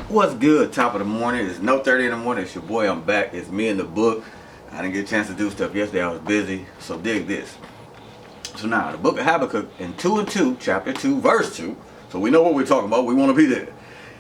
What's good? Top of the morning. It's no 30 in the morning. It's your boy. I'm back. It's me in the book. I didn't get a chance to do stuff yesterday. I was busy. So dig this. So now, the book of Habakkuk in 2 and 2, chapter 2, verse 2. So we know what we're talking about. We want to be there.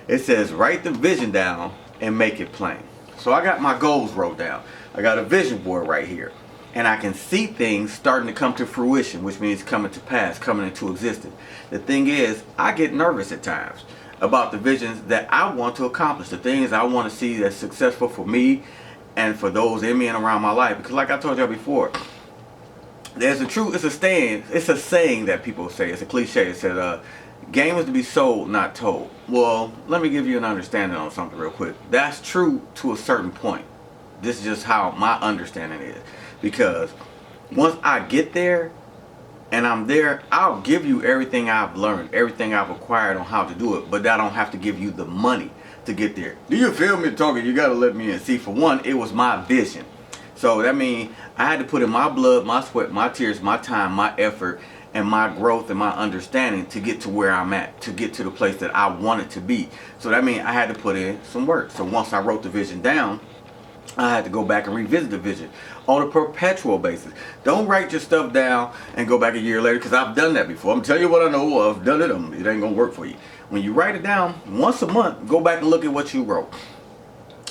It says, write the vision down and make it plain. So I got my goals wrote down. I got a vision board right here. And I can see things starting to come to fruition, which means coming to pass, coming into existence. The thing is, I get nervous at times about the visions that I want to accomplish, the things I want to see that's successful for me and for those in me and around my life. Because like I told y'all before, it's a saying that people say, it's a cliche. It says, game is to be sold, not told. Well, let me give you an understanding on something real quick. That's true to a certain point. This is just how my understanding is. Because once I get there, and I'm there, I'll give you everything I've learned, everything I've acquired on how to do it, but I don't have to give you the money to get there. Do you feel me talking? You gotta let me in. See, for one, it was my vision. So that means I had to put in my blood, my sweat, my tears, my time, my effort, and my growth and my understanding to get to where I'm at, to get to the place that I wanted to be. So that means I had to put in some work. So once I wrote the vision down, I had to go back and revisit the vision on a perpetual basis. Don't write your stuff down and go back a year later, because I've done that before. I'm telling you what I know of, done it. It ain't gonna work for you. When you write it down once a month, go back and look at what you wrote,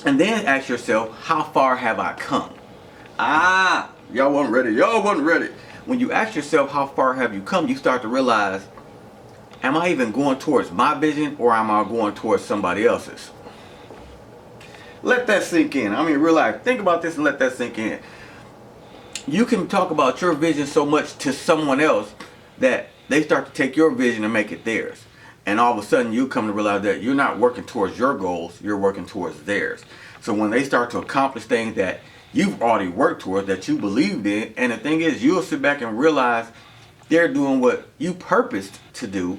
and then ask yourself, how far have I come? Y'all wasn't ready. Y'all wasn't ready. When you ask yourself how far have you come, you start to realize, am I even going towards my vision, or am I going towards somebody else's? Let that sink in. I mean, real life. Think about this and let that sink in. You can talk about your vision so much to someone else that they start to take your vision and make it theirs. And all of a sudden you come to realize that you're not working towards your goals, you're working towards theirs. So when they start to accomplish things that you've already worked towards, that you believed in, and the thing is, you'll sit back and realize they're doing what you purposed to do,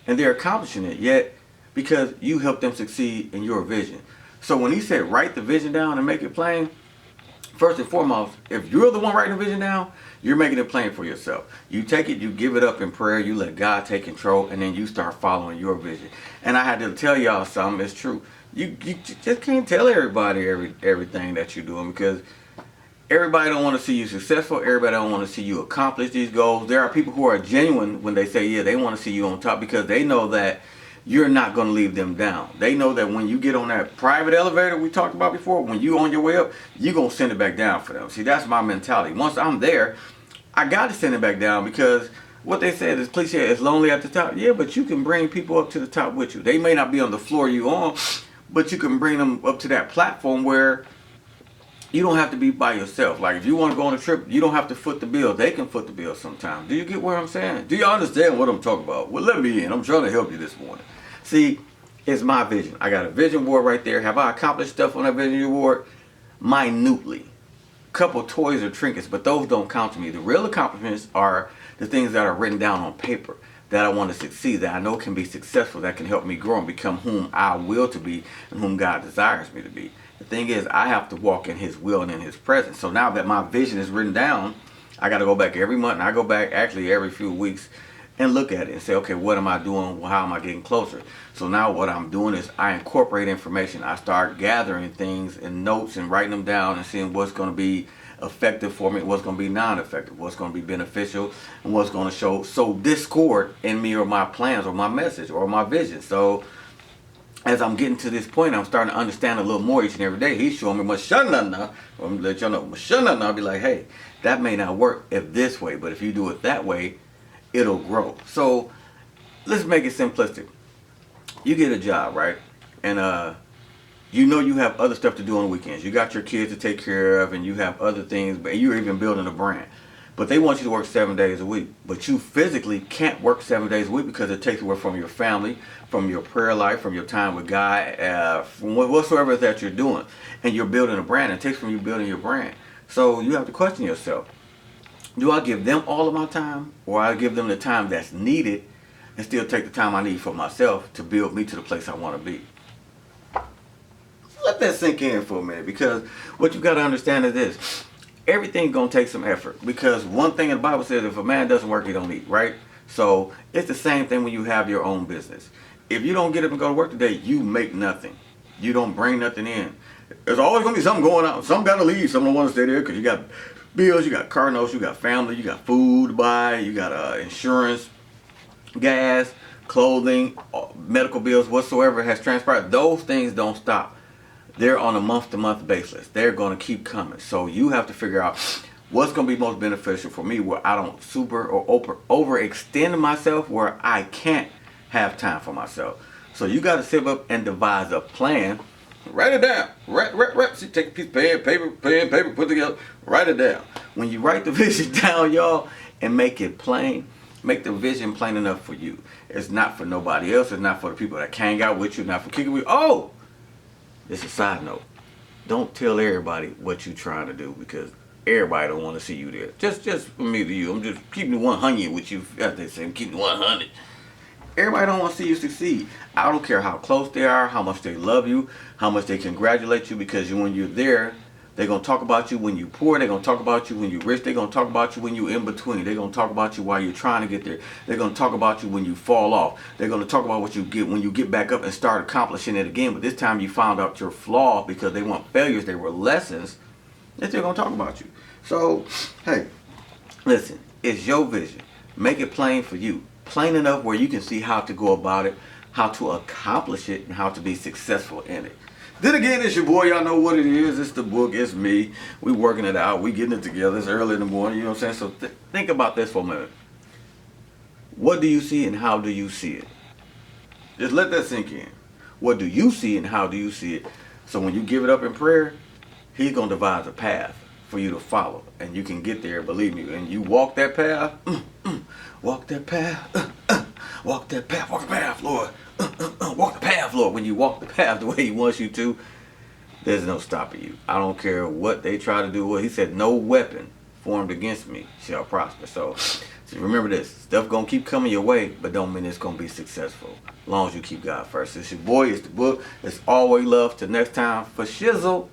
and they're accomplishing it, yet because you helped them succeed in your vision. So when he said write the vision down and make it plain, first and foremost, if you're the one writing the vision down, you're making it plain for yourself. You take it, you give it up in prayer, you let God take control, and then you start following your vision. And I had to tell y'all something, it's true. You just can't tell everybody everything that you're doing, because everybody don't want to see you successful. Everybody don't want to see you accomplish these goals. There are people who are genuine when they say, yeah, they want to see you on top, because they know that you're not going to leave them down. They know that when you get on that private elevator we talked about before, when you on your way up, you're going to send it back down for them. See, that's my mentality. Once I'm there, I got to send it back down, because what they said is cliche, it's lonely at the top. Yeah, but you can bring people up to the top with you. They may not be on the floor you on, but you can bring them up to that platform where you don't have to be by yourself. Like if you want to go on a trip, you don't have to foot the bill. They can foot the bill sometimes. Do you get what I'm saying? Do you understand what I'm talking about? Well, let me in. I'm trying to help you this morning. See, it's my vision. I got a vision board right there. Have I accomplished stuff on that vision board? Minutely. Couple toys or trinkets, but those don't count to me. The real accomplishments are the things that are written down on paper, that I want to succeed, that I know can be successful, that can help me grow and become whom I will to be and whom God desires me to be. The thing is, I have to walk in His will and in His presence. So now that my vision is written down, I got to go back every month, and I go back actually every few weeks and look at it and say, okay, what am I doing? How am I getting closer? So now what I'm doing is I incorporate information. I start gathering things and notes and writing them down and seeing what's going to be effective for me, what's going to be non-effective, what's going to be beneficial, and what's going to sow discord in me or my plans or my message or my vision. So as I'm getting to this point, I'm starting to understand a little more each and every day. He's showing me mashanana. I'm going to let y'all know mashanana. I'll be like, hey, that may not work if this way, but if you do it that way, it'll grow. So let's make it simplistic. You get a job, right? And you know you have other stuff to do on the weekends. You got your kids to take care of, and you have other things, but you're even building a brand. But they want you to work 7 days a week. But you physically can't work 7 days a week, because it takes away from your family, from your prayer life, from your time with God, from whatsoever that you're doing. And you're building a brand. It takes from you building your brand. So you have to question yourself. Do I give them all of my time, or I give them the time that's needed and still take the time I need for myself to build me to the place I want to be? Let that sink in for a minute, because what you got to understand is this. Everything's going to take some effort, because one thing in the Bible says, if a man doesn't work, he don't eat, right? So it's the same thing when you have your own business. If you don't get up and go to work today, you make nothing. you don't bring nothing in. There's always going to be something going on. Some got to leave. Some don't want to stay there because you got bills, you got car notes, you got family, you got food to buy, you got insurance, gas, clothing, medical bills, whatsoever has transpired. Those things don't stop. They're on a month-to-month basis. They're going to keep coming. So you have to figure out what's going to be most beneficial for me, where I don't super or overextend myself, where I can't have time for myself. So you got to sit up and devise a plan. Write it down. See, take a piece of pen, paper, put it together. Write it down. When you write the vision down, y'all, and make it plain, make the vision plain enough for you. It's not for nobody else. It's not for the people that can't out with you. Not for kicking with you. Oh, it's a side note. Don't tell everybody what you're trying to do, because everybody don't want to see you there. Just from me to you. I'm just keeping it 100 with you. As they say, I'm keeping it 100. Everybody don't want to see you succeed. I don't care how close they are, how much they love you, how much they congratulate you, because when you're there, they're going to talk about you when you're poor. They're going to talk about you when you're rich. They're going to talk about you when you're in between. They're going to talk about you while you're trying to get there. They're going to talk about you when you fall off. They're going to talk about what you get when you get back up and start accomplishing it again. But this time you found out your flaw, because they weren't failures. They were lessons. They're still going to talk about you. So, hey, listen, it's your vision. Make it plain for you. Plain enough where you can see how to go about it, how to accomplish it, and how to be successful in it. Then again, it's your boy. Y'all know what it is. It's the book. It's me. We working it out. We getting it together. It's early in the morning. You know what I'm saying? So think about this for a minute. What do you see and how do you see it? Just let that sink in. What do you see and how do you see it? So when you give it up in prayer, he's going to devise a path for you to follow. And you can get there, believe me. And you walk that path. Walk that path. Walk that path. Walk the path, Lord. Walk the path, Lord. When you walk the path the way he wants you to, there's no stopping you. I don't care what they try to do. Well, he said, no weapon formed against me shall prosper. So remember this. Stuff going to keep coming your way, but don't mean it's going to be successful. As long as you keep God first. It's your boy. It's the book. It's always love. Till next time. For shizzle.